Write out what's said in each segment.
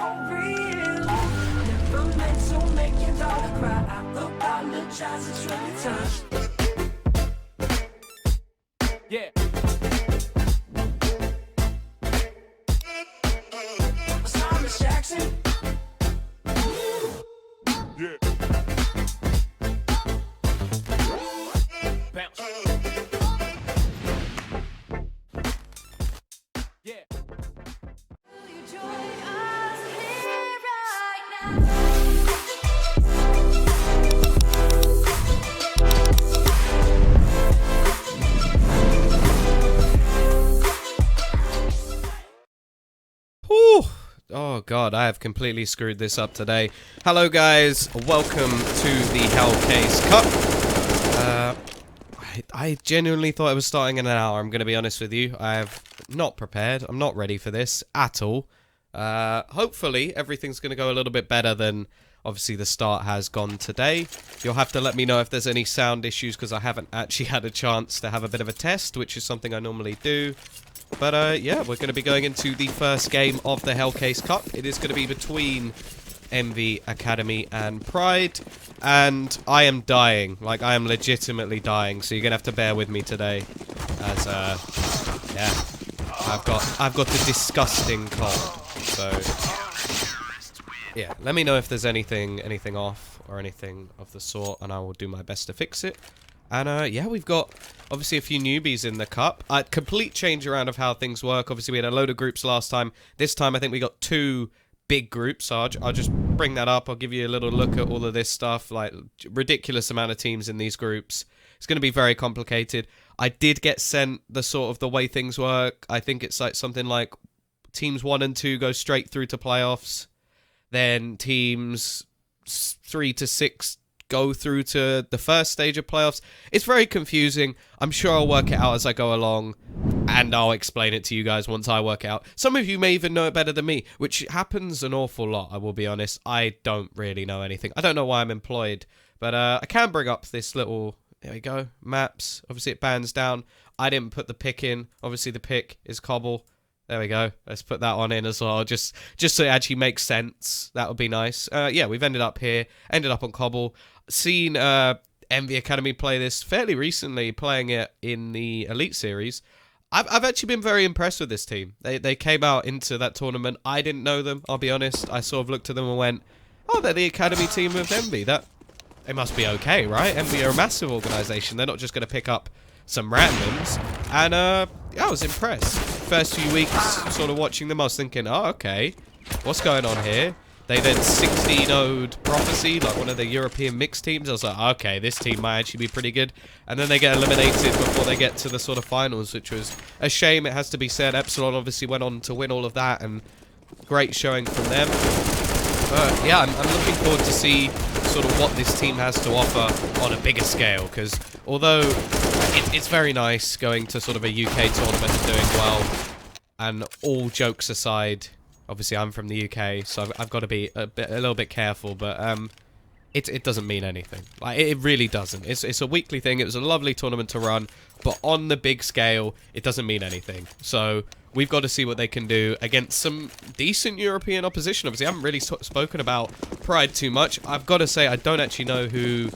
for real. Never meant to make your daughter cry. I apologize, it's really time. Yeah. Thomas Jackson. Yeah. Bounce. Yeah. Will you join us here right now? Whew. Oh god, I have completely screwed this up today. Hello guys, welcome to the Hellcase Cup. I genuinely thought I was starting in an hour, I'm going to be honest with you. I have not prepared, I'm not ready for this at all. Hopefully everything's going to go a little bit better than obviously the start has gone today. You'll have to let me know if there's any sound issues because I haven't actually had a chance to have a bit of a test, which is something I normally do. But yeah, we're going to be going into the first game of the Hellcase Cup. It is going to be between EnVy Academy and Pride. And I am dying. Like, I am legitimately dying. So you're going to have to bear with me today. As, yeah. I've got the disgusting cold. So, yeah. Let me know if there's anything off or anything of the sort. And I will do my best to fix it. And, yeah, we've got, obviously, a few newbies in the cup. A complete change around of how things work. Obviously, we had a load of groups last time. This time, I think we got 2 big groups. So I'll just bring that up. I'll give you a little look at all of this stuff. Like, ridiculous amount of teams in these groups. It's going to be very complicated. I did get sent the sort of the way things work. I think it's like something like teams 1 and 2 go straight through to playoffs. Then teams 3 to 6 go through to the first stage of playoffs. It's very confusing. I'm sure I'll work it out as I go along, and I'll explain it to you guys once I work it out. Some of you may even know it better than me, which happens an awful lot, I will be honest. I don't really know anything. I don't know why I'm employed, but I can bring up this little, there we go, maps. Obviously it bans down. I didn't put the pick in. Obviously the pick is cobble. There we go. Let's put that on in as well, just so it actually makes sense. That would be nice. Yeah, we've ended up here, ended up on cobble. Seen EnVy Academy play this fairly recently, playing it in the Elite Series. I've actually been very impressed with this team. They came out into that tournament. I didn't know them, I'll be honest. I sort of looked at them and went, oh, they're the Academy team of EnVy. They must be okay, right? EnVy are a massive organisation. They're not just going to pick up some randoms. And yeah, I was impressed. First few weeks sort of watching them, I was thinking, oh, okay, what's going on here? They then 16-0'd Prophecy, like one of the European mixed teams. I was like, okay, this team might actually be pretty good. And then they get eliminated before they get to the sort of finals, which was a shame, it has to be said. Epsilon obviously went on to win all of that, and great showing from them. But yeah, I'm looking forward to see sort of what this team has to offer on a bigger scale, because although it's very nice going to sort of a UK tournament and doing well, and all jokes aside, obviously, I'm from the UK, so I've got to be a little bit careful, but it doesn't mean anything. Like, it really doesn't. It's a weekly thing. It was a lovely tournament to run, but on the big scale, it doesn't mean anything. So we've got to see what they can do against some decent European opposition. Obviously, I haven't really spoken about Pride too much. I've got to say, I don't actually know who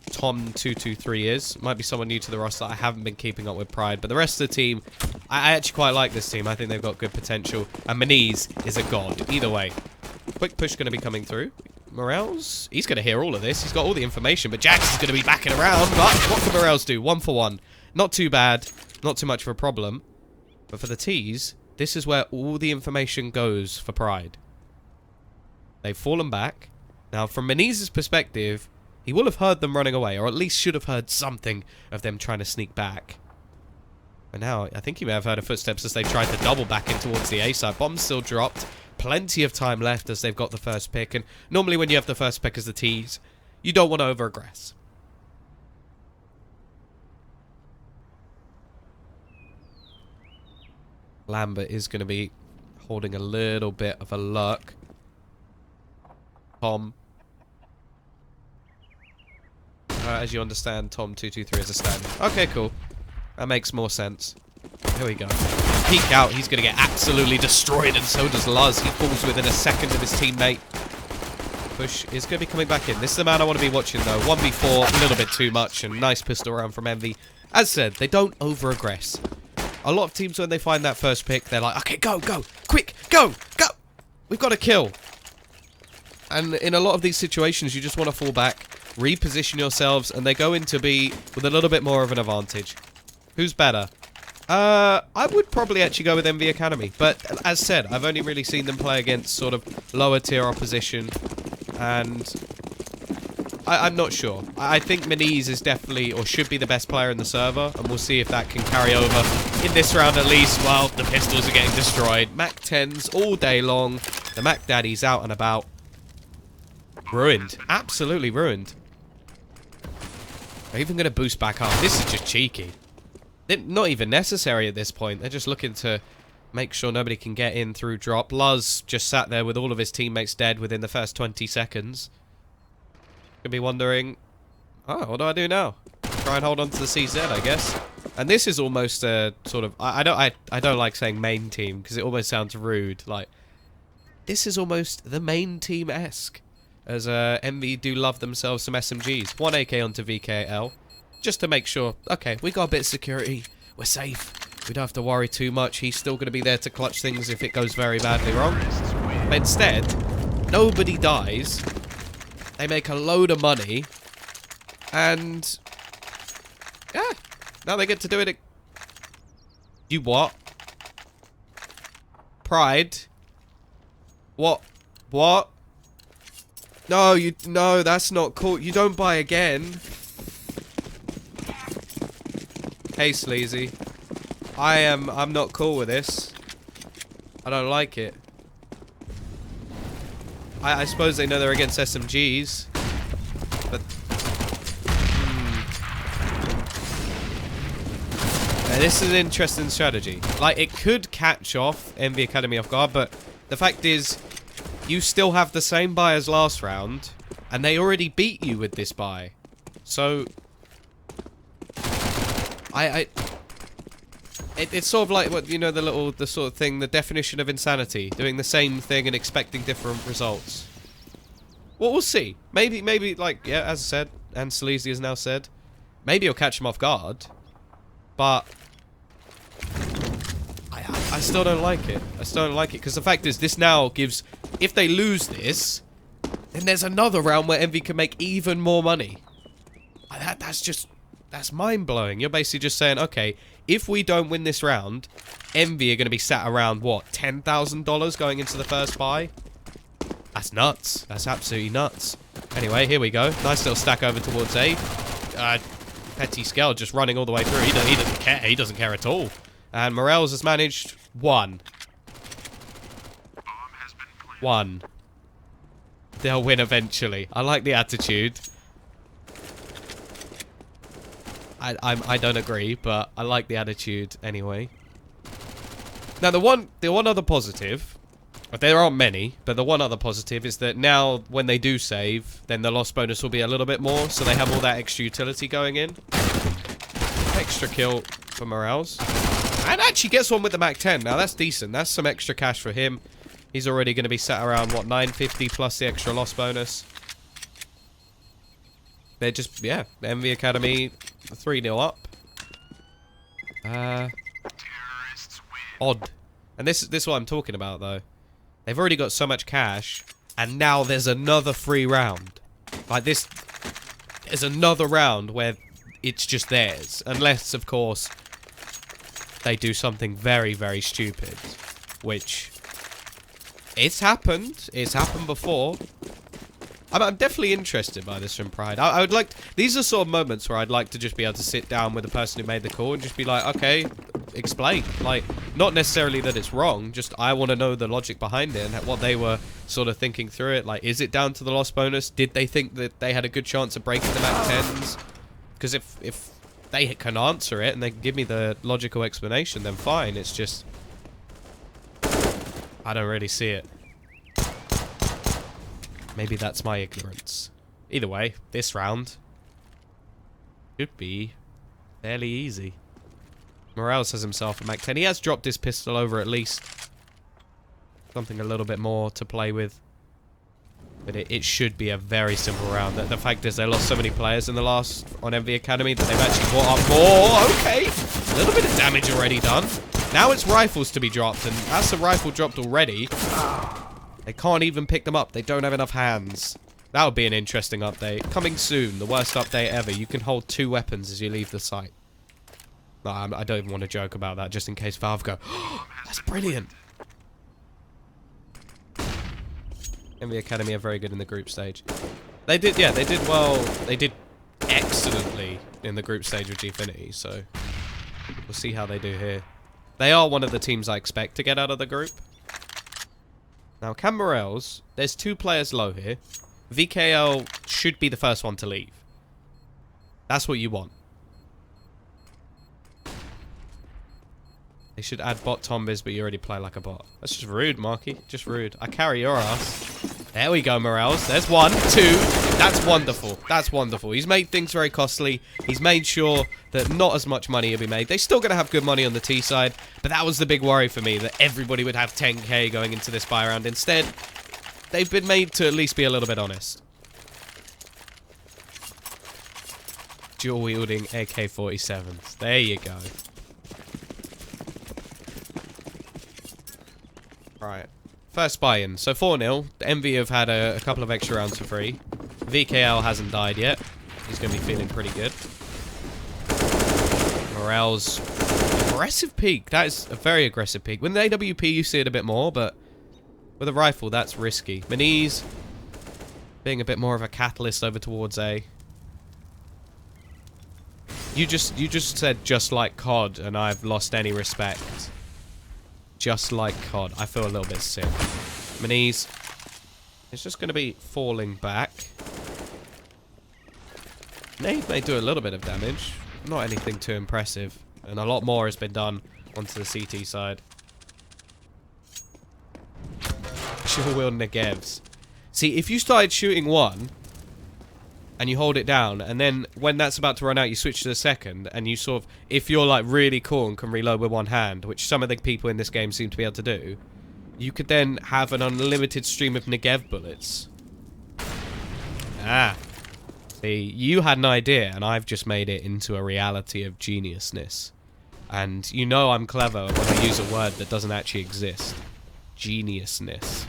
Tom223 is. Might be someone new to the roster. I haven't been keeping up with Pride, but the rest of the team, I actually quite like this team. I think they've got good potential, and Maniz is a god. Either way, quick push going to be coming through. Morels, he's going to hear all of this. He's got all the information, but Jax is going to be backing around. But what can Morels do? 1 for 1. Not too bad. Not too much of a problem. But for the T's, this is where all the information goes for Pride. They've fallen back. Now, from Maniz's perspective, he will have heard them running away, or at least should have heard something of them trying to sneak back. But now, I think he may have heard of footsteps as they tried to double back in towards the A side. Bomb's still dropped. Plenty of time left as they've got the first pick. And normally when you have the first pick as the T's, you don't want to over-aggress. Lambert is going to be holding a little bit of a lurk. Tom. As you understand, Tom223 is a stand. Okay, cool. That makes more sense. Here we go. peek out, he's going to get absolutely destroyed, and so does Luz. He falls within a second of his teammate. Push is going to be coming back in. This is the man I want to be watching, though. 1v4, a little bit too much, and nice pistol round from Envy. As said, they don't over-aggress. A lot of teams, when they find that first pick, they're like, okay, go, go, quick, go, go. We've got to kill. And in a lot of these situations, you just want to fall back, reposition yourselves, and they go into B with a little bit more of an advantage. Who's better? I would probably actually go with Envy Academy. But, as said, I've only really seen them play against sort of lower tier opposition. And I'm not sure. I think Maniz is definitely, or should be, the best player in the server. And we'll see if that can carry over in this round at least. Well, the pistols are getting destroyed. Mac 10s all day long. The Mac Daddy's out and about. Ruined. Absolutely ruined. They're even going to boost back up. This is just cheeky. They're not even necessary at this point. They're just looking to make sure nobody can get in through drop. Luz just sat there with all of his teammates dead within the first 20 seconds. Could be wondering, oh, what do I do now? Try and hold on to the CZ, I guess. And this is almost a sort of, I don't like saying main team because it almost sounds rude. Like, this is almost the main team-esque. As Envy do love themselves some SMGs. 1 AK onto VKL. Just to make sure, okay, we got a bit of security. We're safe. We don't have to worry too much. He's still going to be there to clutch things if it goes very badly wrong. But instead, nobody dies. They make a load of money. And yeah, now they get to do it. You what? Pride? What? What? No, no, that's not cool. You don't buy again. Hey, Sleazy. I'm not cool with this. I don't like it. I suppose they know they're against SMGs. But... Now, this is an interesting strategy. Like, it could catch off Envy Academy off guard, but the fact is, you still have the same buy as last round, and they already beat you with this buy. So... It's sort of like, what, you know, the sort of thing, the definition of insanity. Doing the same thing and expecting different results. Well, we'll see. Maybe, like, yeah, as I said, and Sleazy has now said, maybe you'll catch him off guard. But... I still don't like it. I still don't like it, because the fact is, this now gives... If they lose this, then there's another round where Envy can make even more money. That's just... That's mind-blowing. You're basically just saying, okay, if we don't win this round, Envy are going to be sat around, what, $10,000 going into the first buy? That's nuts. That's absolutely nuts. Anyway, here we go. Nice little stack over towards A. Petty Skell just running all the way through. He doesn't care. He doesn't care at all. And Morels has managed one. One. They'll win eventually. I like the attitude. I don't agree, but I like the attitude anyway. Now, the one other positive, there aren't many, but the one other positive is that now when they do save, then the loss bonus will be a little bit more, so they have all that extra utility going in. Extra kill for Morales. And actually gets one with the Mac 10. Now, that's decent. That's some extra cash for him. He's already going to be sat around, what, 950 plus the extra loss bonus. They're just, yeah, Envy Academy 3-0 up. Odd. And this is what I'm talking about, though. They've already got so much cash, and now there's another free round. Like this, there's another round where it's just theirs. Unless, of course, they do something very, very stupid. Which, it's happened. It's happened before. I'm definitely interested by this from Pride. I would like... These are sort of moments where I'd like to just be able to sit down with the person who made the call and just be like, okay, explain. Like, not necessarily that it's wrong, just I want to know the logic behind it and what they were sort of thinking through it. Like, is it down to the loss bonus? Did they think that they had a good chance of breaking the Mac 10s? Because if they can answer it and they can give me the logical explanation, then fine. It's just... I don't really see it. Maybe that's my ignorance. Either way, this round should be fairly easy. Morales has himself a Mac 10. He has dropped his pistol over at least. Something a little bit more to play with. But it should be a very simple round. The fact is they lost so many players in the last on EnVy Academy that they've actually brought up more. Okay. A little bit of damage already done. Now it's rifles to be dropped. And that's a rifle dropped already. They can't even pick them up. They don't have enough hands. That would be an interesting update. Coming soon. The worst update ever. You can hold 2 weapons as you leave the site. No, I don't even want to joke about that, just in case Valve go, oh, that's brilliant. EnVy Academy are very good in the group stage. They did, yeah, they did well. They did excellently in the group stage with Gfinity, so we'll see how they do here. They are one of the teams I expect to get out of the group. Now, Cam Morels, there's 2 players low here. VKL should be the first one to leave. That's what you want. They should add bot Tombies, but you already play like a bot. That's just rude, Marky. Just rude. I carry your ass. There we go, Morales. There's 1, 2. That's wonderful. That's wonderful. He's made things very costly. He's made sure that not as much money will be made. They're still going to have good money on the T side, but that was the big worry for me, that everybody would have 10k going into this buy round. Instead, they've been made to at least be a little bit honest. Dual-wielding AK-47s. There you go. Right. First buy-in. So 4-0. EnVy have had a couple of extra rounds for free. VKL hasn't died yet. He's going to be feeling pretty good. Morales. Aggressive peek. That is a very aggressive peek. With an AWP, you see it a bit more, but with a rifle, that's risky. Maniz being a bit more of a catalyst over towards A. You just said just like COD, and I've lost any respect. Just like COD. I feel a little bit sick. Maniz is just going to be falling back. Nade may do a little bit of damage. Not anything too impressive. And a lot more has been done onto the CT side. She'll wield Negevs. See, if you started shooting one, and you hold it down, and then when that's about to run out, you switch to the second, and you sort of, if you're like really cool and can reload with one hand, which some of the people in this game seem to be able to do, you could then have an unlimited stream of Negev bullets. Ah. See, you had an idea, and I've just made it into a reality of geniusness. And you know I'm clever when I use a word that doesn't actually exist. Geniusness.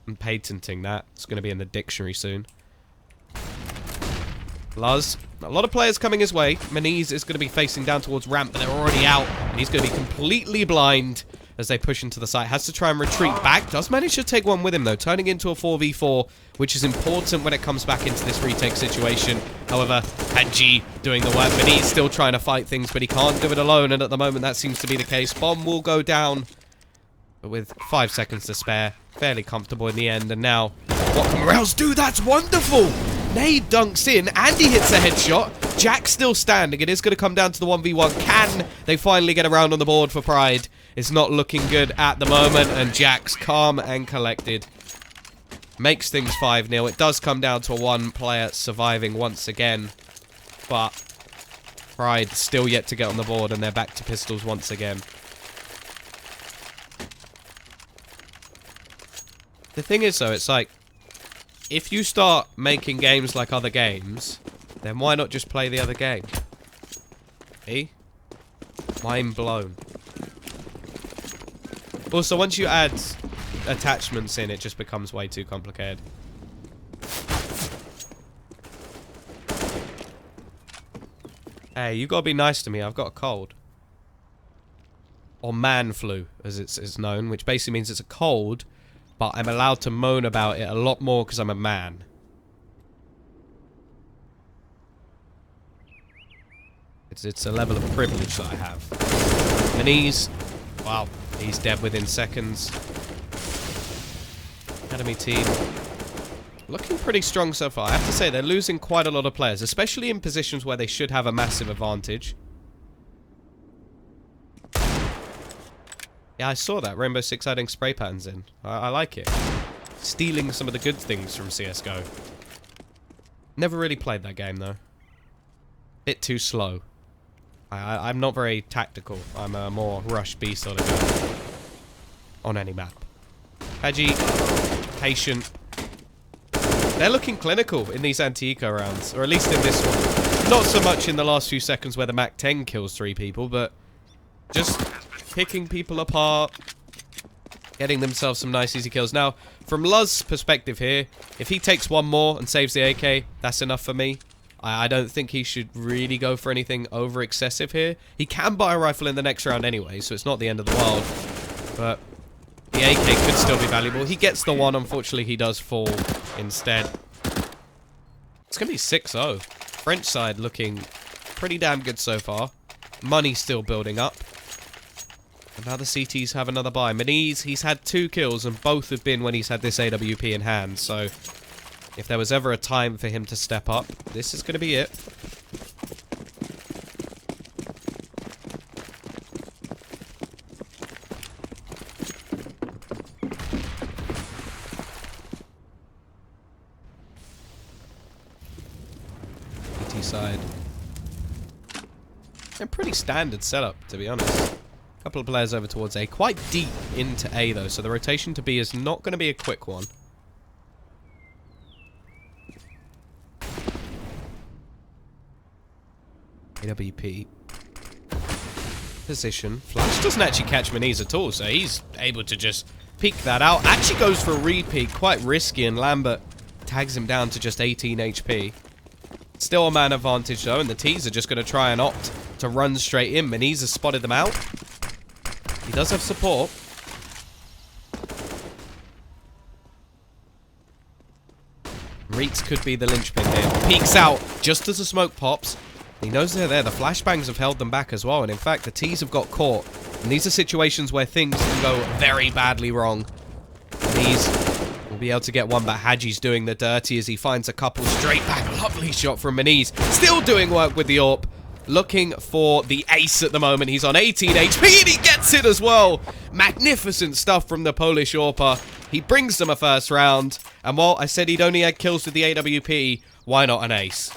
I'm patenting that. It's going to be in the dictionary soon. Luz. A lot of players coming his way. Maniz is going to be facing down towards ramp, but they're already out. And he's going to be completely blind as they push into the site. Has to try and retreat back. Does manage to take one with him, though. Turning into a 4v4, which is important when it comes back into this retake situation. However, Hadji doing the work. Maniz still trying to fight things, but he can't do it alone. And at the moment, that seems to be the case. Bomb will go down. But with 5 seconds to spare. Fairly comfortable in the end. And now, what can Morales do? That's wonderful! Nade dunks in, and he hits a headshot. Jack's still standing. It is going to come down to the 1v1. Can they finally get around on the board for Pride? It's not looking good at the moment, and Jack's calm and collected. Makes things 5-0. It does come down to a 1 player surviving once again, but Pride still yet to get on the board, and they're back to pistols once again. The thing is, though, it's like, if you start making games like other games, then why not just play the other game? Eh? Mind blown. Also, once you add attachments in, it just becomes way too complicated. Hey, you gotta be nice to me. I've got a cold. Or man flu, as it's known, which basically means it's a cold, but I'm allowed to moan about it a lot more because I'm a man. It's a level of privilege that I have. Maniz, wow, he's dead within seconds. Academy team looking pretty strong so far. I have to say, they're losing quite a lot of players, especially in positions where they should have a massive advantage. Yeah, I saw that. Rainbow Six adding spray patterns in. I like it. Stealing some of the good things from CSGO. Never really played that game, though. Bit too slow. I'm not very tactical. I'm a more rush B sort of guy. On any map. Haji, patient. They're looking clinical in these anti-eco rounds. Or at least in this one. Not so much in the last few seconds where the Mac 10 kills 3 people, but just picking people apart. Getting themselves some nice easy kills. Now, from Luz's perspective here, if he takes one more and saves the AK, that's enough for me. I don't think he should really go for anything over excessive here. He can buy a rifle in the next round anyway, so it's not the end of the world. But the AK could still be valuable. He gets the one. Unfortunately, he does fall instead. It's going to be 6-0. French side looking pretty damn good so far. Money still building up. And now the CTs have another buy. Maniz, he's had 2 kills, and both have been when he's had this AWP in hand. So if there was ever a time for him to step up, this is going to be it. PT side. A pretty standard setup, to be honest. Couple of players over towards A. Quite deep into A, though, so the rotation to B is not going to be a quick one. AWP. Position. Flash doesn't actually catch Maniz at all, so he's able to just peek that out. Actually goes for a repeat, quite risky, and Lambert tags him down to just 18 HP. Still a man advantage, though, and the T's are just going to try and opt to run straight in. Maniz has spotted them out. He does have support. Reeks could be the linchpin here. Peeks out just as the smoke pops. He knows they're there. The flashbangs have held them back as well. And in fact, the T's have got caught. And these are situations where things can go very badly wrong. These will be able to get one, but Haji's doing the dirty as he finds a couple straight back. Lovely shot from Maniz. Still doing work with the AWP. Looking for the ace at the moment. He's on 18 HP and he gets it as well. Magnificent stuff from the Polish AWPer. He brings them a first round. And while I said he'd only had kills with the AWP, why not an ace?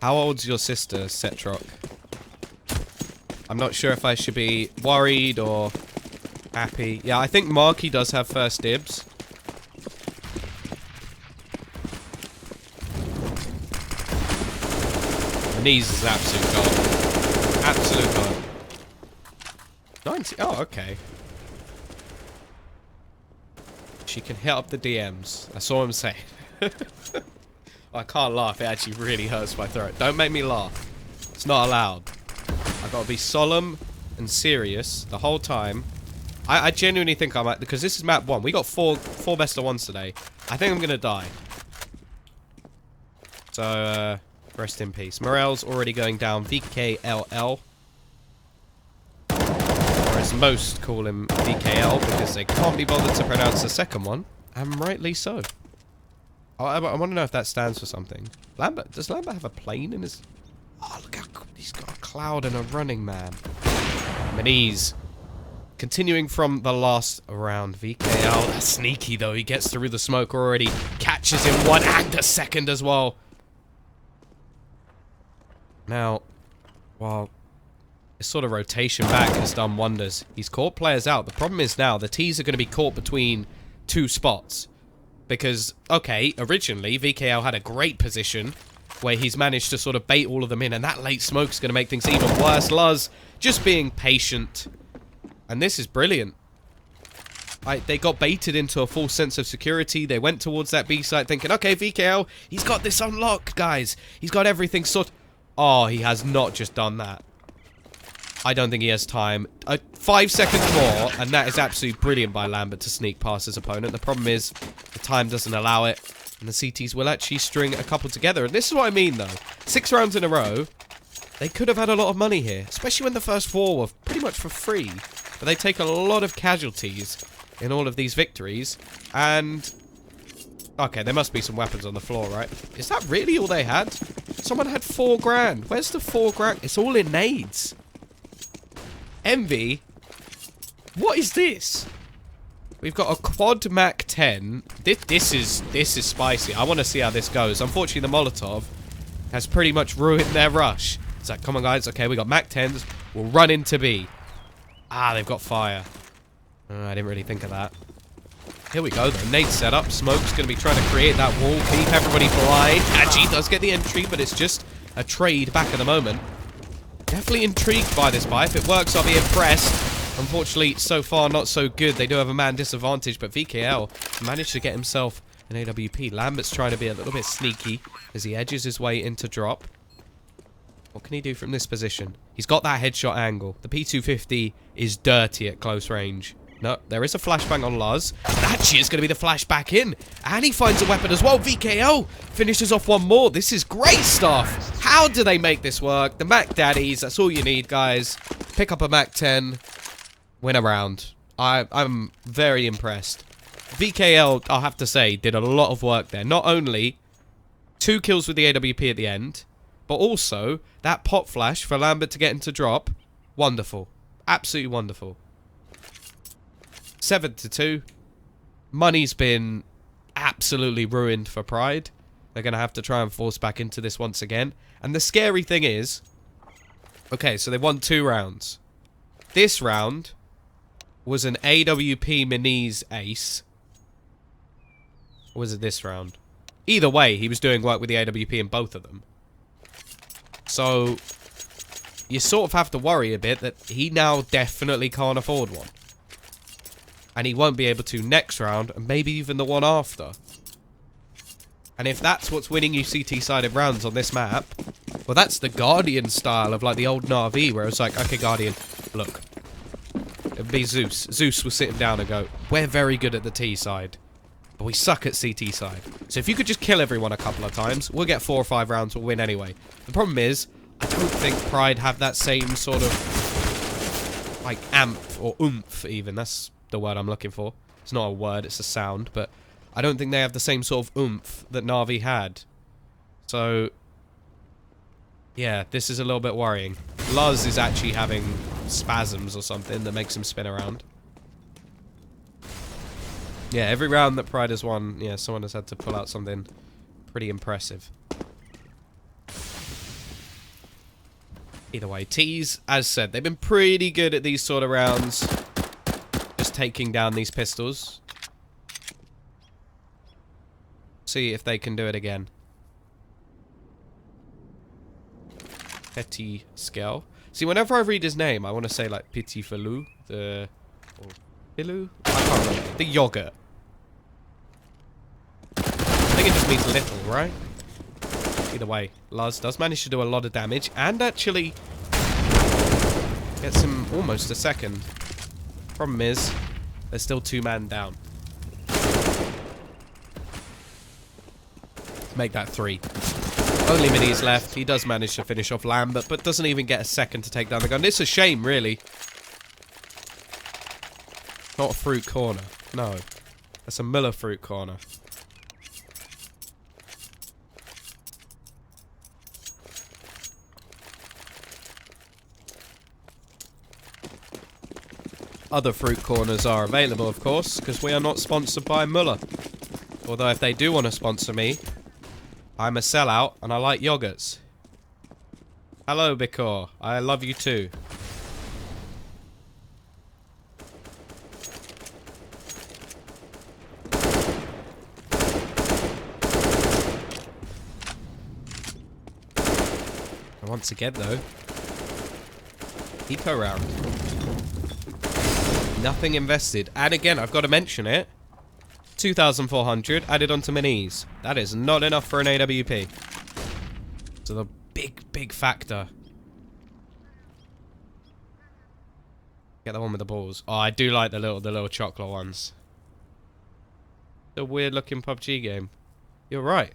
How old's your sister, Setrock? I'm not sure if I should be worried or happy. Yeah, I think Marky does have first dibs. Knees is absolute god. Absolute god. 90. Oh, okay. She can hit up the DMs. That's all I'm saying. I can't laugh. It actually really hurts my throat. Don't make me laugh. It's not allowed. I've got to be solemn and serious the whole time. I genuinely think I might, because this is map 1. We got four best of 1s today. I think I'm going to die. So, rest in peace. Morel's already going down. VKLL. Or as most call him, VKL, because they can't be bothered to pronounce the second one. And rightly so. I want to know if that stands for something. Lambert, does Lambert have a plane in his... Oh, look how he's got a cloud and a running man. Maniz. Continuing from the last round, VKL, that's sneaky though. He gets through the smoke already, catches him one and a second as well. Now, while this sort of rotation back has done wonders, he's caught players out. The problem is now the T's are going to be caught between 2 spots. Because, okay, originally VKL had a great position where he's managed to sort of bait all of them in, and that late smoke's going to make things even worse. Luz just being patient. And this is brilliant. They got baited into a false sense of security. They went towards that B site thinking, okay, VKL, he's got this unlocked, guys. He's got everything sorted. Oh, he has not just done that. I don't think he has time. 5 seconds more, and that is absolutely brilliant by Lambert to sneak past his opponent. The problem is, the time doesn't allow it, and the CTs will actually string a couple together. And this is what I mean, though. 6 rounds in a row, they could have had a lot of money here, especially when the first 4 were pretty much for free. But they take a lot of casualties in all of these victories, and... Okay, there must be some weapons on the floor, right? Is that really all they had? Someone had 4 grand. Where's the 4 grand? It's all in nades. Envy? What is this? We've got a quad Mac 10. This is spicy. I want to see how this goes. Unfortunately, the Molotov has pretty much ruined their rush. It's like, come on, guys. Okay, we got Mac 10s. We'll run into B. Ah, they've got fire. I didn't really think of that. Here we go, though. Nade set up. Smoke's going to be trying to create that wall. Keep everybody blind. Agi does get the entry, but it's just a trade back at the moment. Definitely intrigued by this buy. If it works, I'll be impressed. Unfortunately, so far, not so good. They do have a man disadvantage, but VKL managed to get himself an AWP. Lambert's trying to be a little bit sneaky as he edges his way into drop. What can he do from this position? He's got that headshot angle. The P250 is dirty at close range. No, there is a flashbang on Luz. That is going to be the flashback in. And he finds a weapon as well. VKL finishes off one more. This is great stuff. How do they make this work? The Mac Daddies, that's all you need, guys. Pick up a Mac 10. Win a round. I'm very impressed. VKL, I'll have to say, did a lot of work there. Not only 2 kills with the AWP at the end, but also that pop flash for Lambert to get into drop. Wonderful. Absolutely wonderful. 7-2. Money's been absolutely ruined for Pride. They're going to have to try and force back into this once again. And the scary thing is... Okay, so they won 2 rounds. This round was an AWP Minis ace. Or was it this round? Either way, he was doing work with the AWP in both of them. So, you sort of have to worry a bit that he now definitely can't afford one. And he won't be able to next round, and maybe even the one after. And if that's what's winning you CT-sided rounds on this map, well, that's the Guardian style of, like, the old Na'Vi, where it's like, okay, Guardian, look. It'd be Zeus. Zeus will sit him down and go, we're very good at the T side, but we suck at CT side. So if you could just kill everyone a couple of times, we'll get 4 or 5 rounds, we'll win anyway. The problem is, I don't think Pride have that same sort of, like, amp, or oomph, even. That's the word I'm looking for. It's not a word, it's a sound, but I don't think they have the same sort of oomph that Na'Vi had. So, yeah, this is a little bit worrying. Luz is actually having spasms or something that makes him spin around. Yeah, every round that Pride has won, yeah, someone has had to pull out something pretty impressive. Either way, T's, as said, they've been pretty good at these sort of rounds. Just taking down these pistols. See if they can do it again. Petit Scale. See, whenever I read his name, I want to say, like, Petit Falou. Or Filou? I can't remember. The yogurt. I think it just means little, right? Either way, Luz does manage to do a lot of damage and actually gets him almost a second. Problem is, there's still 2 man down. Make that 3. Only minis left. He does manage to finish off Lambert, but doesn't even get a second to take down the gun. It's a shame, really. Not a fruit corner. No. That's a Miller fruit corner. Other fruit corners are available, of course, because we are not sponsored by Muller. Although if they do want to sponsor me, I'm a sellout and I like yogurts. Hello, Bikor. I love you too. And once again, though, eco round. Nothing invested. And again, I've got to mention it. 2,400 added onto minis. That is not enough for an AWP. So the big factor. Get the one with the balls. Oh, I do like the little chocolate ones. The weird looking PUBG game. You're right.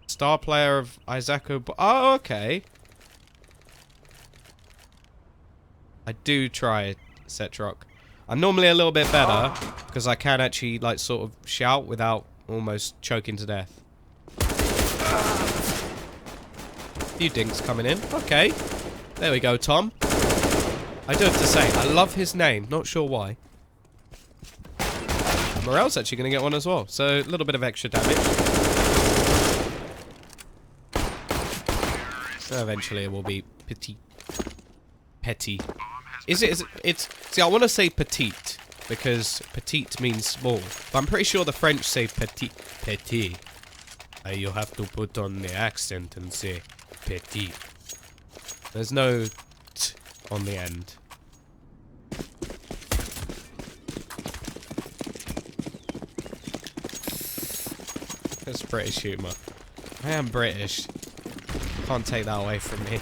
Star player of Isako. Oh, okay. I do try Setrock. I'm normally a little bit better because I can actually, like, sort of shout without almost choking to death. Few dinks coming in. Okay. There we go, Tom. I do have to say, I love his name. Not sure why. Morel's actually going to get one as well. So, a little bit of extra damage. Eventually, it will be petite. Petty. See, I want to say petite. Because petite means small. But I'm pretty sure the French say petit. Petit. You have to put on the accent and say petit. There's no t on the end. That's British humour. I am British. Can't take that away from me.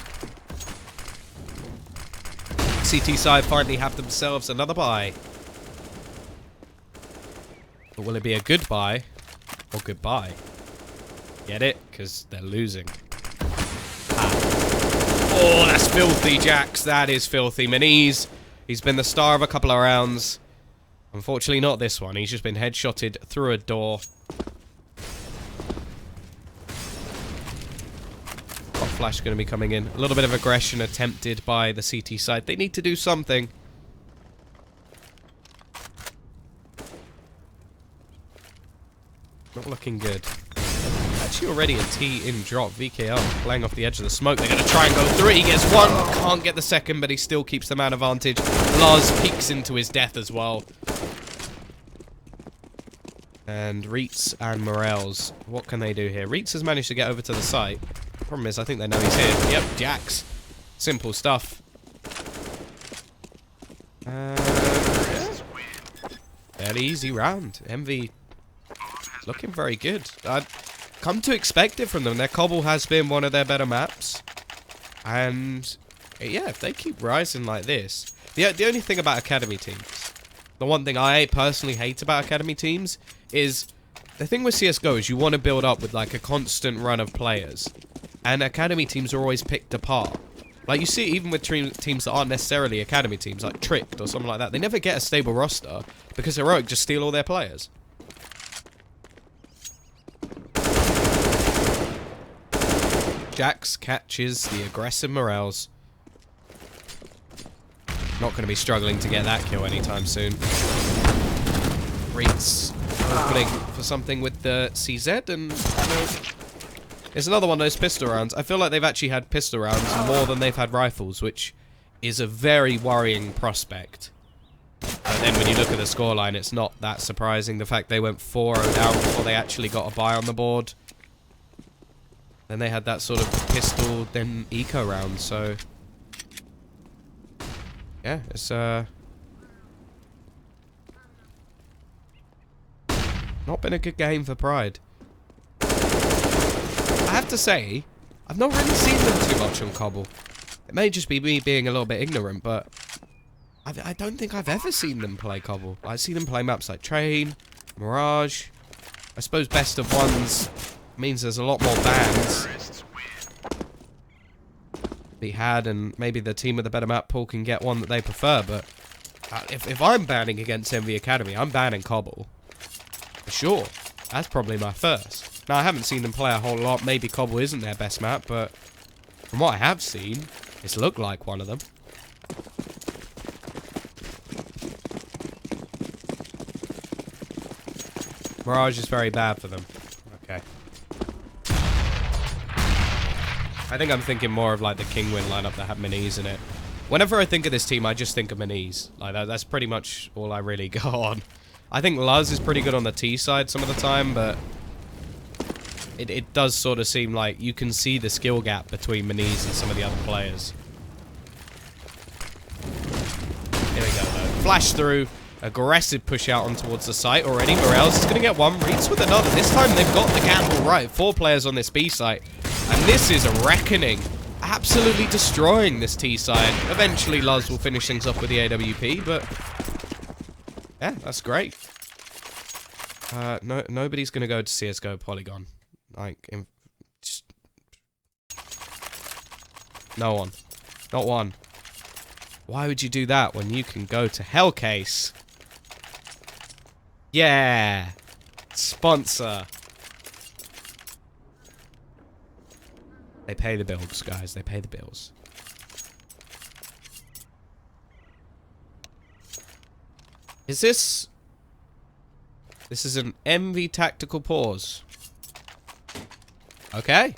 CT side finally have themselves another bye. But will it be a goodbye or goodbye? Get it? Because they're losing. Oh, that's filthy, Jax. That is filthy. Minis. He's been the star of a couple of rounds. Unfortunately, not this one. He's just been headshotted through a door. Hot flash going to be coming in. A little bit of aggression attempted by the CT side. They need to do something. Not looking good. Actually already a T in drop. VKL playing off the edge of the smoke. They're going to try and go through it. He gets one. Can't get the second, but he still keeps the man advantage. Lars peeks into his death as well. And Reitz and Morels. What can they do here? Reitz has managed to get over to the site. Problem is, I think they know he's here. Yep, Jax. Simple stuff. Yeah. Fairly easy round. Envy looking very good. I'd come to expect it from them. Their cobble has been one of their better maps. And yeah, if they keep rising like this. The only thing about academy teams, the one thing I personally hate about academy teams is the thing with CSGO is you want to build up with like a constant run of players. And academy teams are always picked apart. Like you see even with teams that aren't necessarily academy teams, like Tricked or something like that, they never get a stable roster because Heroic just steal all their players. Jax catches the aggressive Morels. Not going to be struggling to get that kill anytime soon. Reitz opening for something with the CZ and... It's another one of those pistol rounds. I feel like they've actually had pistol rounds more than they've had rifles, which is a very worrying prospect. But then when you look at the scoreline, it's not that surprising. The fact they went 4-0 down before they actually got a buy on the board. Then they had that sort of pistol, then eco round, so... Yeah, it's, not been a good game for Pride. I have to say, I've not really seen them too much on Cobble. It may just be me being a little bit ignorant, but... I don't think I've ever seen them play Cobble. I see them play maps like Train, Mirage. I suppose Best of Ones means there's a lot more bans be had, and maybe the team with the better map pool can get one that they prefer, but if I'm banning against Envy Academy, I'm banning Cobble. For sure. That's probably my first. Now, I haven't seen them play a whole lot. Maybe Cobble isn't their best map, but from what I have seen, it's looked like one of them. Mirage is very bad for them. Okay. I think I'm thinking more of like the Kingwin lineup that had Minis in it. Whenever I think of this team, I just think of Minis. Like that's pretty much all I really go on. I think Luz is pretty good on the T side some of the time, but it does sort of seem like you can see the skill gap between Minis and some of the other players. Here we go though. Flash through. Aggressive push out on towards the site already. Morels is going to get one. Reitz with another. This time they've got the gamble right. 4 players on this B site. And this is a reckoning. Absolutely destroying this T side. Eventually Luz will finish things up with the AWP, but... yeah, that's great. Nobody's going to go to CSGO Polygon. Like, just... no one. Not one. Why would you do that when you can go to Hellcase? Yeah! Sponsor! They pay the bills, guys. They pay the bills. Is this... This is an EnVy tactical pause. Okay.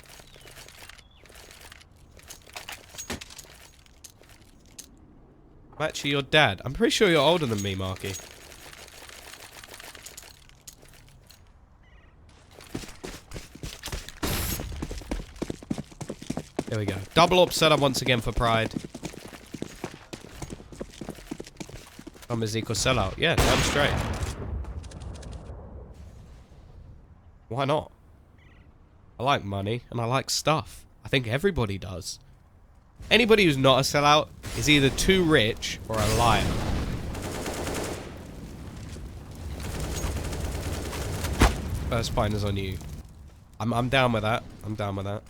I'm actually your dad. I'm pretty sure you're older than me, Marky. There we go. Double up setup once again for Pride. Is equal sellout. Yeah, damn straight. Why not? I like money and I like stuff. I think everybody does. Anybody who's not a sellout is either too rich or a liar. First point is on you. I'm down with that. I'm down with that.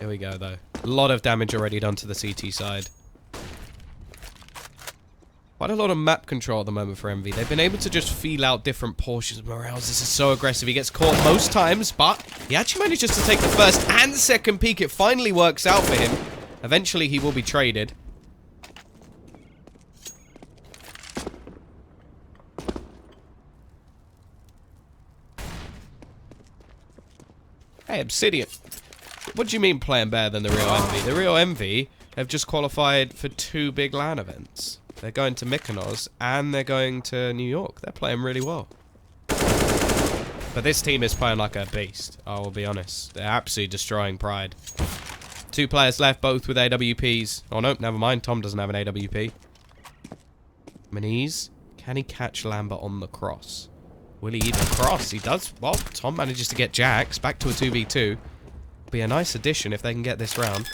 Here we go though. A lot of damage already done to the CT side. Quite a lot of map control at the moment for EnVy. They've been able to just feel out different portions of Morales. This is so aggressive. He gets caught most times, but he actually manages to take the first and second peek. It finally works out for him. Eventually, he will be traded. Hey, Obsidian. What do you mean playing better than the real EnVy? The real EnVy have just qualified for 2 big LAN events. They're going to Mykonos, and they're going to New York. They're playing really well. But this team is playing like a beast, I will be honest. They're absolutely destroying Pride. 2 players left, both with AWPs. Oh, no, never mind. Tom doesn't have an AWP. Maniz, can he catch Lambert on the cross? Will he even cross? He does. Well, Tom manages to get Jax back to a 2v2. Be a nice addition if they can get this round.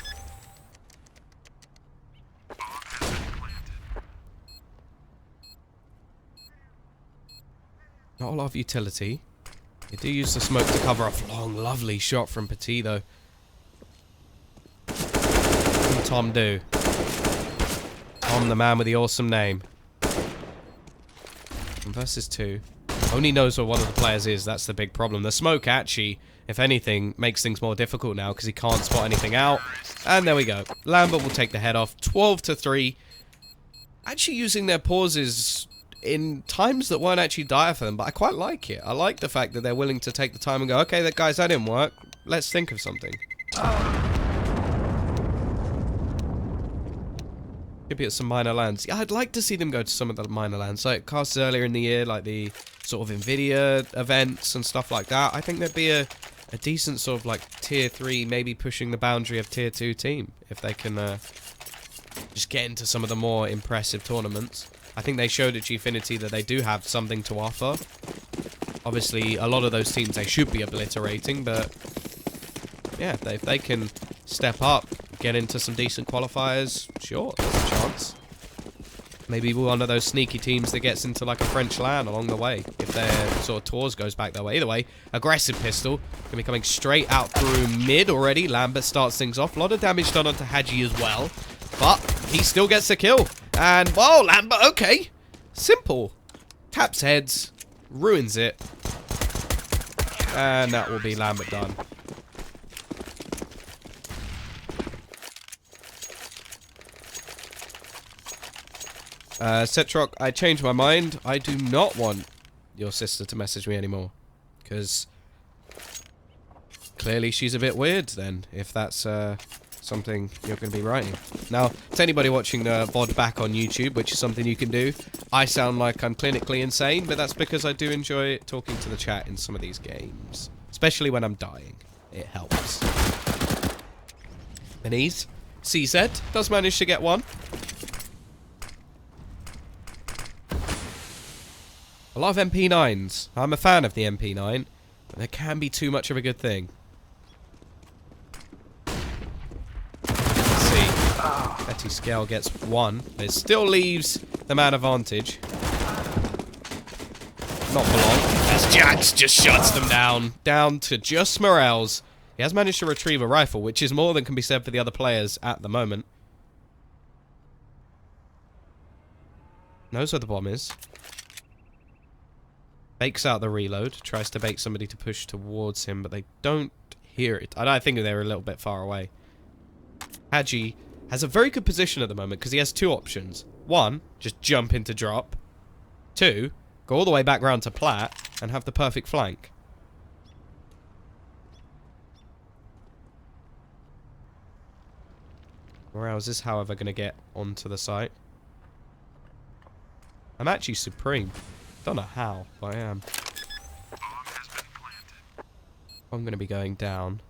Not a lot of utility. They do use the smoke to cover off. Long, lovely shot from Petit, though. What can Tom do? Tom, the man with the awesome name. And versus 2. Only knows where one of the players is. That's the big problem. The smoke, actually, if anything, makes things more difficult now because he can't spot anything out. And there we go. Lambert will take the head off. 12-3. Actually using their pauses in times that weren't actually dire for them, but I quite like it. I like the fact that they're willing to take the time and go, okay, that guys, that didn't work. Let's think of something. Could be at some minor lands. Yeah, I'd like to see them go to some of the minor lands, like casts earlier in the year, like the sort of EnVyUs events and stuff like that. I think there'd be a decent sort of like tier 3, maybe pushing the boundary of tier 2 team if they can just get into some of the more impressive tournaments. I think they showed at Gfinity that they do have something to offer. Obviously, a lot of those teams they should be obliterating, but yeah, if they can step up, get into some decent qualifiers, sure, there's a chance. Maybe one of those sneaky teams that gets into like a French LAN along the way, if their sort of tours goes back their way. Either way, aggressive pistol. Gonna be coming straight out through mid already. Lambert starts things off. A lot of damage done onto Hadji as well. But he still gets the kill. And, whoa, Lambert, okay. Simple. Taps heads. Ruins it. And that will be Lambert done. Cetrock, I changed my mind. I do not want your sister to message me anymore. Because clearly she's a bit weird then, if that's something you're going to be writing. Now, to anybody watching the VOD back on YouTube, which is something you can do, I sound like I'm clinically insane, but that's because I do enjoy talking to the chat in some of these games. Especially when I'm dying. It helps. Maniz, CZ, does manage to get one. A lot of MP9s. I'm a fan of the MP9, but there can be too much of a good thing. Let's see. Betty Scale gets one. It still leaves the man advantage. Not for long. As Jax just shuts them down. Down to just Morels. He has managed to retrieve a rifle, which is more than can be said for the other players at the moment. Knows where the bomb is. Bakes out the reload. Tries to bait somebody to push towards him, but they don't hear it. I think they're a little bit far away. Hadji has a very good position at the moment because he has 2 options. 1, just jump into drop. 2, go all the way back round to plat and have the perfect flank. Morales is, however, going to get onto the site. I'm actually supreme. Don't know how, but I am. I'm going to be going down.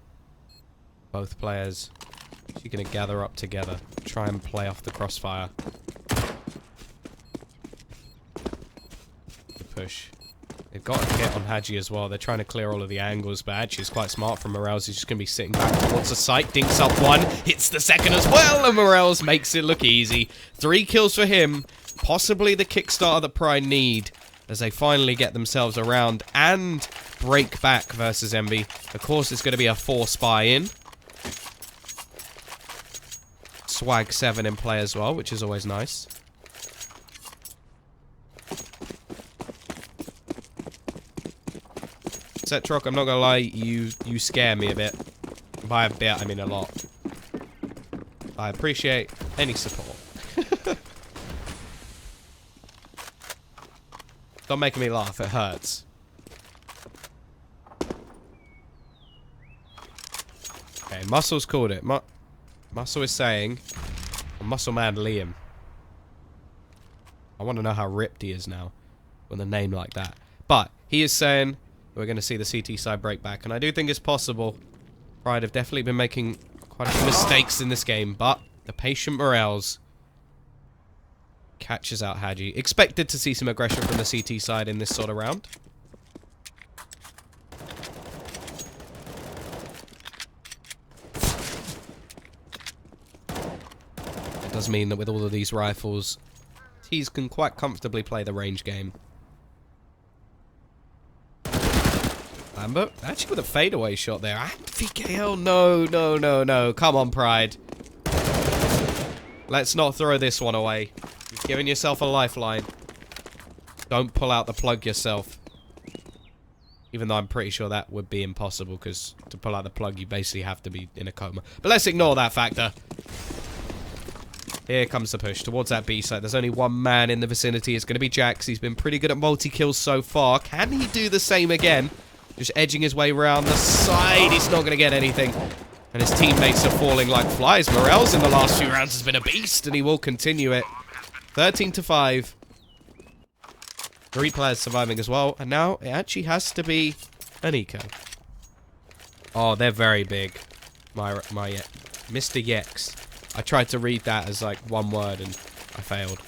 Both players actually going to gather up together. Try and play off the crossfire. The push. They've got a hit on Hadji as well. They're trying to clear all of the angles, but actually it's quite smart from Morales. He's just going to be sitting back towards the site. Dinks up one, hits the second as well, and Morales makes it look easy. 3 kills for him. Possibly the Kickstarter that Pride need as they finally get themselves around and break back versus Envy. Of course, it's going to be a 4 spy in. Swag 7 in play as well, which is always nice. Setrock, I'm not gonna lie, you scare me a bit. By a bit, I mean a lot. I appreciate any support. Stop making me laugh, it hurts. Okay, Muscle's called it. Muscle is saying, Muscle Man Liam. I want to know how ripped he is now with a name like that. But he is saying we're going to see the CT side break back, and I do think it's possible. Pride have definitely been making quite a few mistakes in this game, but the patient Morales catches out Hadji. Expected to see some aggression from the CT side in this sort of round. It does mean that with all of these rifles, T's can quite comfortably play the range game. Lambert, actually with a fadeaway shot there. VKL, no. Come on, Pride. Let's not throw this one away. You've given yourself a lifeline. Don't pull out the plug yourself. Even though I'm pretty sure that would be impossible, because to pull out the plug, you basically have to be in a coma. But let's ignore that factor. Here comes the push towards that B site. There's only one man in the vicinity. It's going to be Jax. He's been pretty good at multi-kills so far. Can he do the same again? Just edging his way around the side. He's not going to get anything. And his teammates are falling like flies. Morales in the last few rounds has been a beast, and he will continue it. 13-5. 3 players surviving as well. And now it actually has to be an eco. Oh, they're very big. My Mr. Yex. I tried to read that as like one word and I failed.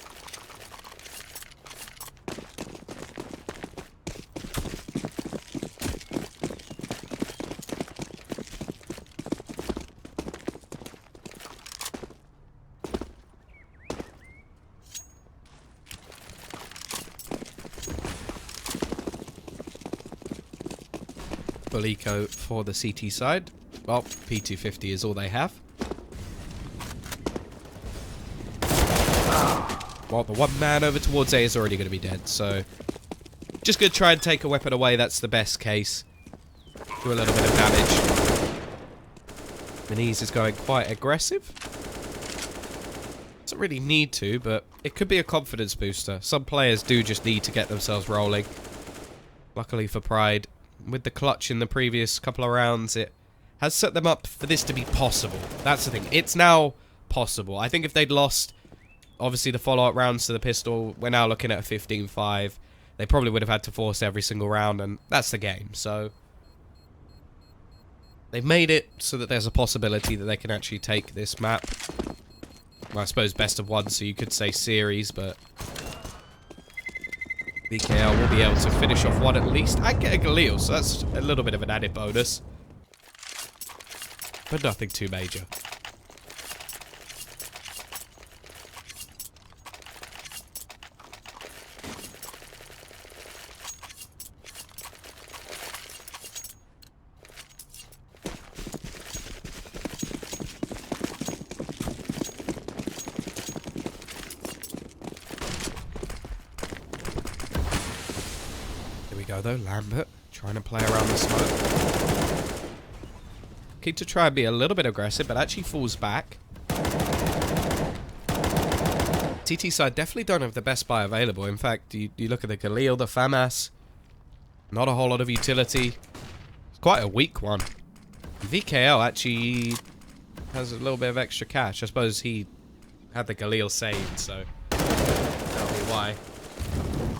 Full eco for the CT side. Well, P250 is all they have. Well, the one man over towards A is already going to be dead, so just going to try and take a weapon away. That's the best case. Do a little bit of damage. Manise is going quite aggressive. Doesn't really need to, but it could be a confidence booster. Some players do just need to get themselves rolling. Luckily for Pride, with the clutch in the previous couple of rounds, it has set them up for this to be possible. That's the thing. It's now possible. I think if they'd lost, obviously, the follow-up rounds to the pistol, we're now looking at a 15-5. They probably would have had to force every single round, and that's the game. So they've made it so that there's a possibility that they can actually take this map. Well, I suppose best of one, so you could say series, but BKL will be able to finish off one at least and get a Galil, so that's a little bit of an added bonus. But nothing too major. Though Lambert trying to play around the smoke. Keep to try and be a little bit aggressive, but actually falls back. TT side definitely don't have the best buy available. In fact, you look at the Galil, the FAMAS, not a whole lot of utility. It's quite a weak one. VKL actually has a little bit of extra cash. I suppose he had the Galil saved, so that'll be why.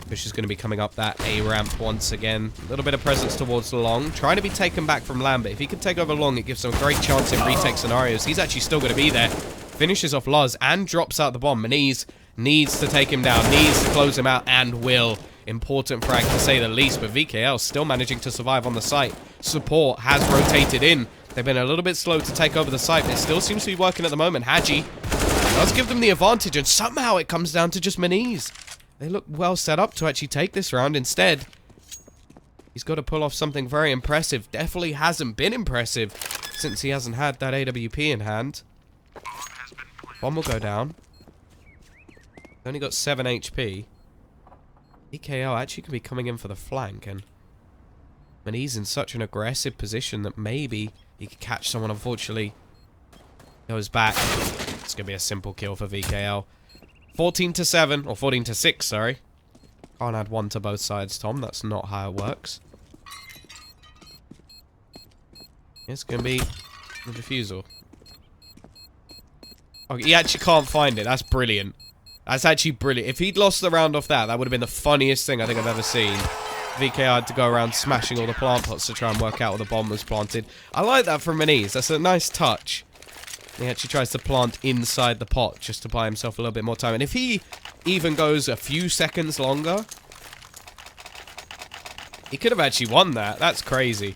Fish is going to be coming up that A ramp once again. A little bit of presence towards long. Trying to be taken back from Lambert. If he can take over long, it gives him a great chance in retake scenarios. He's actually still going to be there. Finishes off Luz and drops out the bomb. Maniz needs to take him down. Needs to close him out and will. Important frag to say the least. But VKL still managing to survive on the site. Support has rotated in. They've been a little bit slow to take over the site, but it still seems to be working at the moment. Hadji does give them the advantage, and somehow it comes down to just Maniz. They look well set up to actually take this round. Instead, he's got to pull off something very impressive. Definitely hasn't been impressive since he hasn't had that AWP in hand. Bomb will go down. Only got 7 HP. EKL actually could be coming in for the flank, and he's in such an aggressive position that maybe he could catch someone. Unfortunately, goes back. It's going to be a simple kill for VKL. 14-7, or 14-6, sorry. Can't add 1 to both sides, Tom. That's not how it works. It's going to be the defusal. Oh, he actually can't find it. That's brilliant. That's actually brilliant. If he'd lost the round off that, that would have been the funniest thing I think I've ever seen. VK had to go around smashing all the plant pots to try and work out where the bomb was planted. I like that from Maniz. That's a nice touch. He actually tries to plant inside the pot just to buy himself a little bit more time. And if he even goes a few seconds longer, he could have actually won that. That's crazy.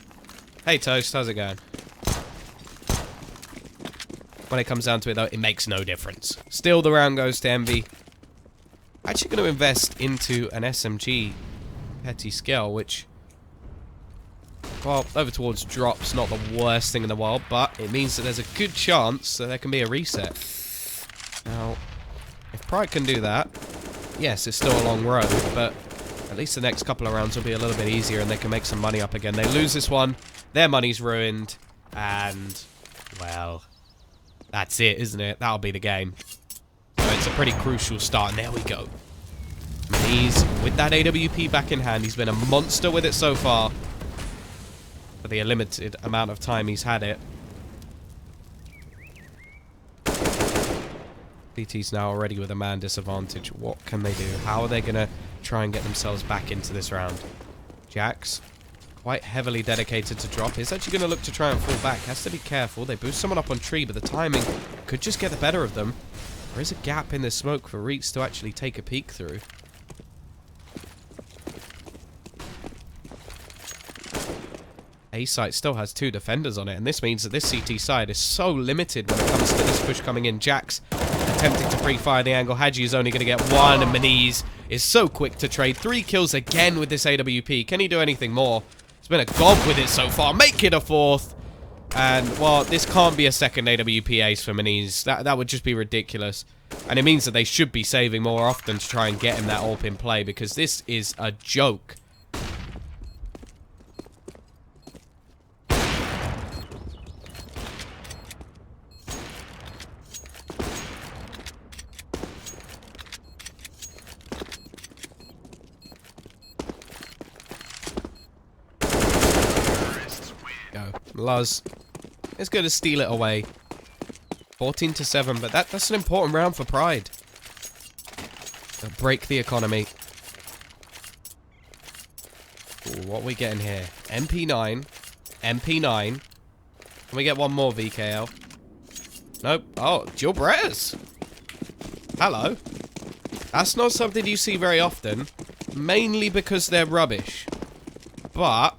Hey, Toast. How's it going? When it comes down to it, though, it makes no difference. Still, the round goes to Envy. Actually going to invest into an SMG petty skill, which, well, over towards drops, not the worst thing in the world, but it means that there's a good chance that there can be a reset. Now, if Pride can do that, yes, it's still a long road, but at least the next couple of rounds will be a little bit easier and they can make some money up again. They lose this one, their money's ruined, and, well, that's it, isn't it? That'll be the game. So it's a pretty crucial start, and there we go. He's with that AWP back in hand. He's been a monster with it so far. For the limited amount of time he's had it. BT's now already with a man disadvantage. What can they do? How are they going to try and get themselves back into this round? Jax, quite heavily dedicated to drop. He's actually going to look to try and fall back. Has to be careful. They boost someone up on tree, but the timing could just get the better of them. There is a gap in the smoke for Reeks to actually take a peek through. A site still has 2 defenders on it, and this means that this CT side is so limited when it comes to this push coming in. Jax attempting to pre-fire the angle. Hadji is only going to get 1, and Maniz is so quick to trade. 3 kills again with this AWP. Can he do anything more? He's been a gob with it so far. Make it a 4th. And, well, this can't be a second AWP ace for Maniz. That would just be ridiculous. And it means that they should be saving more often to try and get him that AWP in play, because this is a joke. Luz is going to steal it away. 14-7, but that's an important round for Pride. They'll break the economy. Ooh, what are we getting here? MP9. MP9. Can we get one more, VKL? Nope. Oh, Jill Brez. Hello. That's not something you see very often. Mainly because they're rubbish. But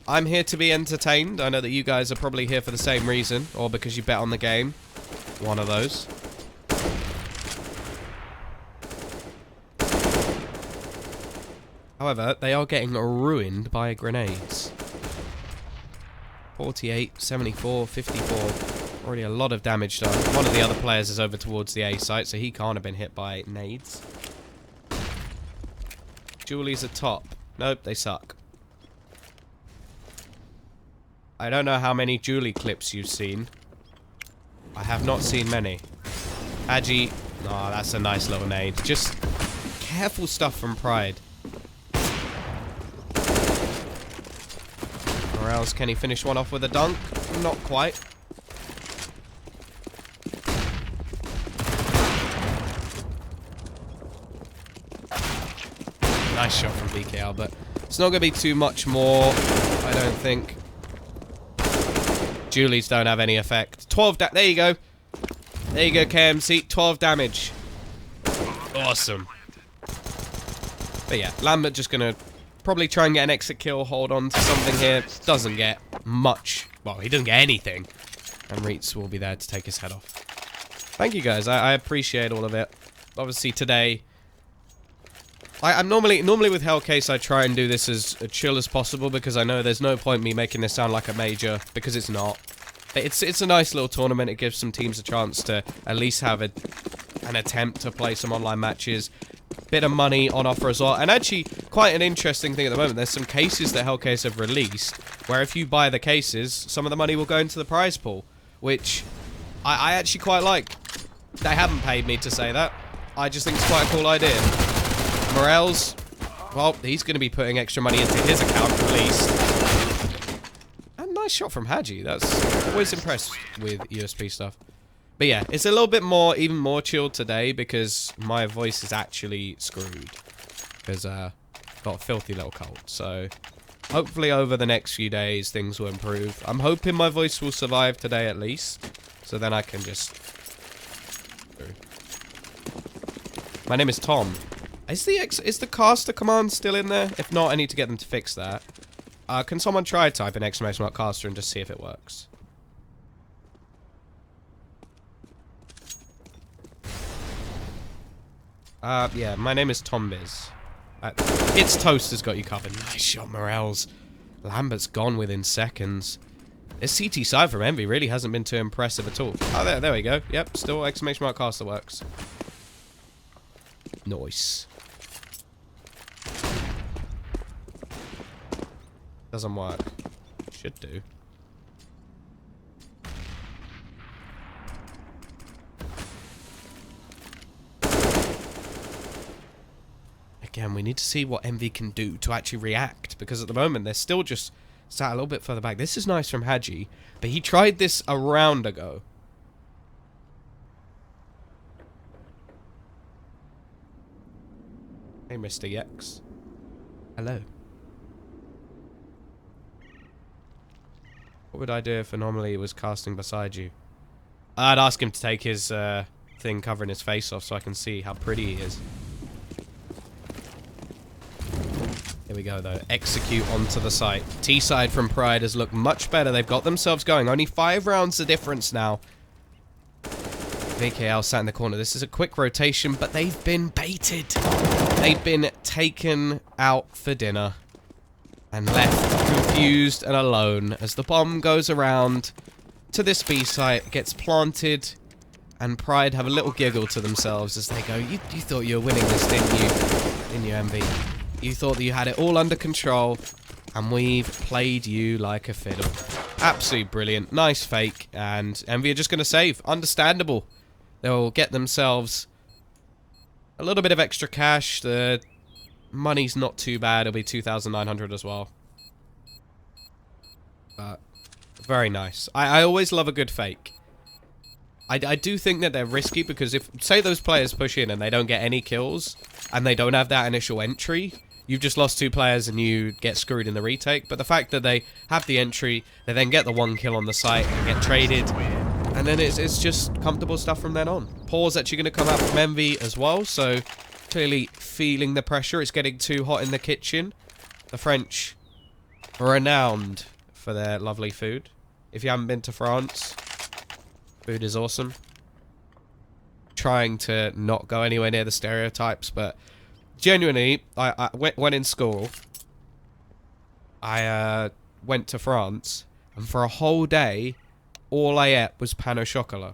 I'm here to be entertained. I know that you guys are probably here for the same reason, or because you bet on the game. One of those. However, they are getting ruined by grenades. 48, 74, 54. Already a lot of damage done. One of the other players is over towards the A site, so he can't have been hit by nades. Julie's at top. Nope, they suck. I don't know how many Julie clips you've seen. I have not seen many. Hadji Oh, that's a nice little nade. Just careful stuff from Pride. Or else, can he finish one off with a dunk? Not quite. Nice shot from BKL, but it's not going to be too much more, I don't think. Julies don't have any effect. 12 there you go. There you go, KMC. 12 damage. Awesome. But yeah, Lambert just going to probably try and get an exit kill, hold on to something here. Doesn't get much. Well, he doesn't get anything. And Reitz will be there to take his head off. Thank you, guys. I appreciate all of it. Obviously, today... I'm normally with Hellcase, I try and do this as chill as possible because I know there's no point me making this sound like a major, because it's not. It's a nice little tournament. It gives some teams a chance to at least have an attempt to play some online matches. Bit of money on offer as well. And actually, quite an interesting thing at the moment. There's some cases that Hellcase have released where if you buy the cases, some of the money will go into the prize pool, which I actually quite like. They haven't paid me to say that. I just think it's quite a cool idea. Morel's, well, he's going to be putting extra money into his account at least. And nice shot from Haji. That's always impressed with USP stuff. But yeah, it's a little bit more, even more chilled today because my voice is actually screwed. Because got a filthy little cold. So hopefully over the next few days things will improve. I'm hoping my voice will survive today at least. So then I can just... My name is Tom. Is the caster command still in there? If not, I need to get them to fix that. Can someone try type in exclamation mark caster and just see if it works? Yeah, my name is Tom Biz. It's Toast has got you covered. Nice shot, Morels. Lambert's gone within seconds. This CT side from Envy really hasn't been too impressive at all. Oh, there we go. Yep, still exclamation mark caster works. Nice. Doesn't work. Should do. Again, we need to see what Envy can do to actually react, because at the moment they're still just sat a little bit further back. This is nice from Haji, but he tried this a round ago. Hey, Mr. Yex. Hello. What would I do if Anomaly was casting beside you? I'd ask him to take his thing covering his face off so I can see how pretty he is. Here we go, though. Execute onto the site. T-side from Pride has looked much better. They've got themselves going. Only 5 rounds the difference now. VKL sat in the corner. This is a quick rotation, but they've been baited. They've been taken out for dinner and left confused and alone as the bomb goes around to this B site, gets planted, and Pride have a little giggle to themselves as they go, you thought you were winning this, didn't you? Didn't you, Envy? You thought that you had it all under control, and we've played you like a fiddle. Absolutely brilliant. Nice fake, and Envy are just going to save. Understandable. They'll get themselves a little bit of extra cash. The money's not too bad. It'll be 2,900 as well. But very nice. I always love a good fake. I do think that they're risky because if, say those players push in and they don't get any kills and they don't have that initial entry, you've just lost 2 players and you get screwed in the retake. But the fact that they have the entry, they then get the 1 kill on the site and get traded, and then it's just comfortable stuff from then on. Paul's actually going to come out from Envy as well, so clearly feeling the pressure. It's getting too hot in the kitchen. The French are renowned for their lovely food. If you haven't been to France, food is awesome. Trying to not go anywhere near the stereotypes, but genuinely, when in school, I went to France, and for a whole day, all I ate was pain au chocolat.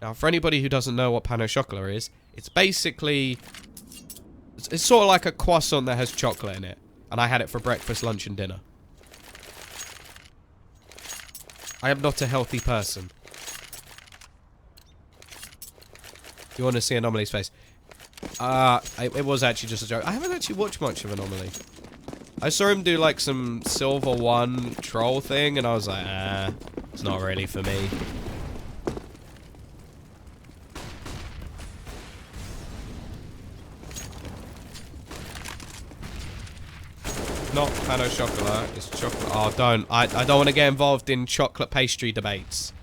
Now, for anybody who doesn't know what pain au chocolat is, it's basically... It's sort of like a croissant that has chocolate in it. And I had it for breakfast, lunch, and dinner. I am not a healthy person. You want to see Anomaly's face? It was actually just a joke. I haven't actually watched much of Anomaly. I saw him do like some Silver 1 troll thing, and I was like, it's not really for me. Not Pano Chocolat, it's chocolate. Oh, don't. I don't want to get involved in chocolate pastry debates.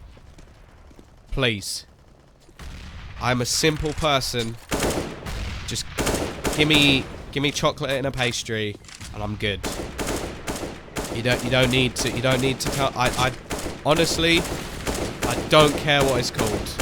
Please. I'm a simple person. Just give me chocolate in a pastry, and I'm good. You don't need to tell. I honestly, I don't care what it's called.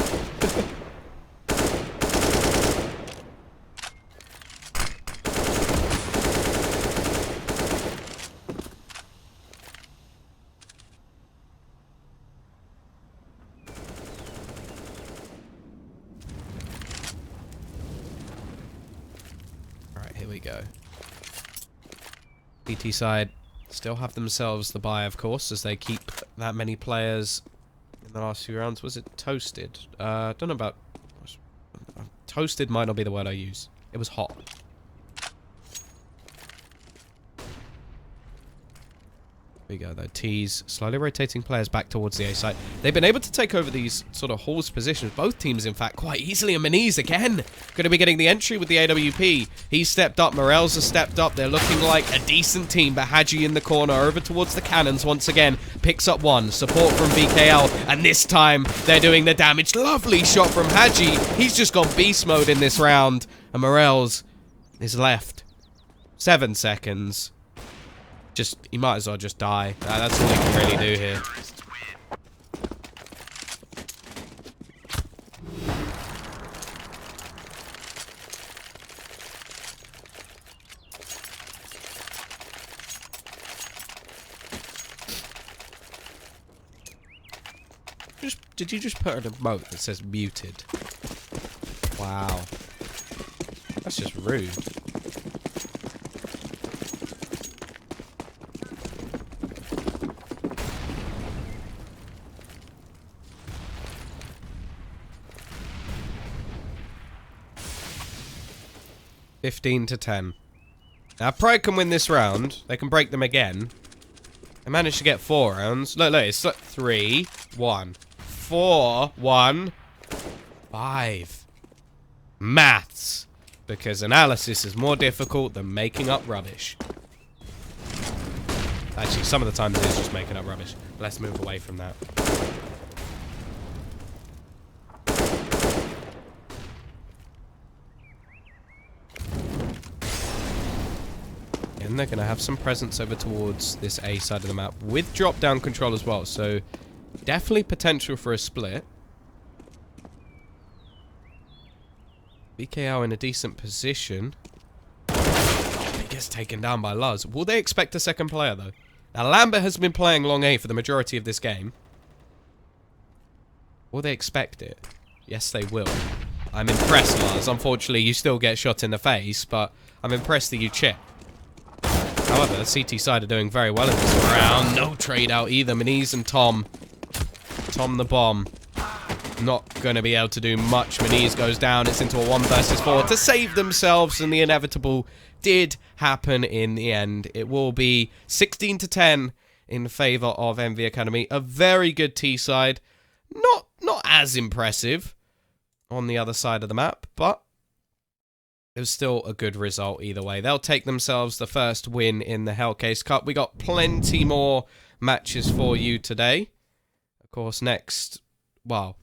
Here we go. BT side still have themselves the bye, of course, as they keep that many players in the last few rounds. Was it toasted? Don't know about... Toasted might not be the word I use. It was hot. There we go, though. T's slowly rotating players back towards the A side. They've been able to take over these sort of halls positions. Both teams, in fact, quite easily. And Maniz, again, going to be getting the entry with the AWP. He's stepped up. Morels has stepped up. They're looking like a decent team. But Hadji in the corner over towards the cannons once again. Picks up one. Support from VKL. And this time, they're doing the damage. Lovely shot from Hadji. He's just gone beast mode in this round. And Morels is left 7 seconds. He might as well just die. That's all he can really do here. Did you just put an emote that says muted? Wow. That's just rude. (15-10). Now, if Pride can win this round, they can break them again. They managed to get 4 rounds. Look, it's 3, 1, 4, 1, 5. Maths. Because analysis is more difficult than making up rubbish. Actually, some of the times it is just making up rubbish. Let's move away from that. And they're going to have some presence over towards this A side of the map with drop-down control as well. So, definitely potential for a split. BKL in a decent position. He gets taken down by Luz. Will they expect a second player, though? Now, Lambert has been playing long A for the majority of this game. Will they expect it? Yes, they will. I'm impressed, Luz. Unfortunately, you still get shot in the face, but I'm impressed that you chip. However, CT side are doing very well in this round. No trade out either. Maniz and Tom. Tom the bomb. Not going to be able to do much. Maniz goes down. It's into a 1 versus 4 to save themselves, and the inevitable did happen in the end. It will be 16-10 in favor of EnVy Academy. A very good T side. Not as impressive on the other side of the map, but it was still a good result either way. They'll take themselves the first win in the Hellcase Cup. We got plenty more matches for you today. Of course, next, well,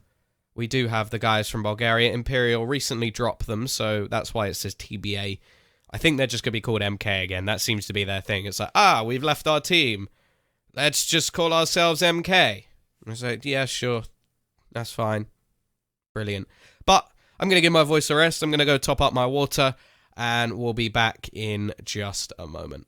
we do have the guys from Bulgaria. Imperial recently dropped them, so that's why it says TBA. I think they're just going to be called MK again. That seems to be their thing. It's like, we've left our team. Let's just call ourselves MK. I was like, yeah, sure. That's fine. Brilliant. But I'm going to give my voice a rest. I'm going to go top up my water, and we'll be back in just a moment.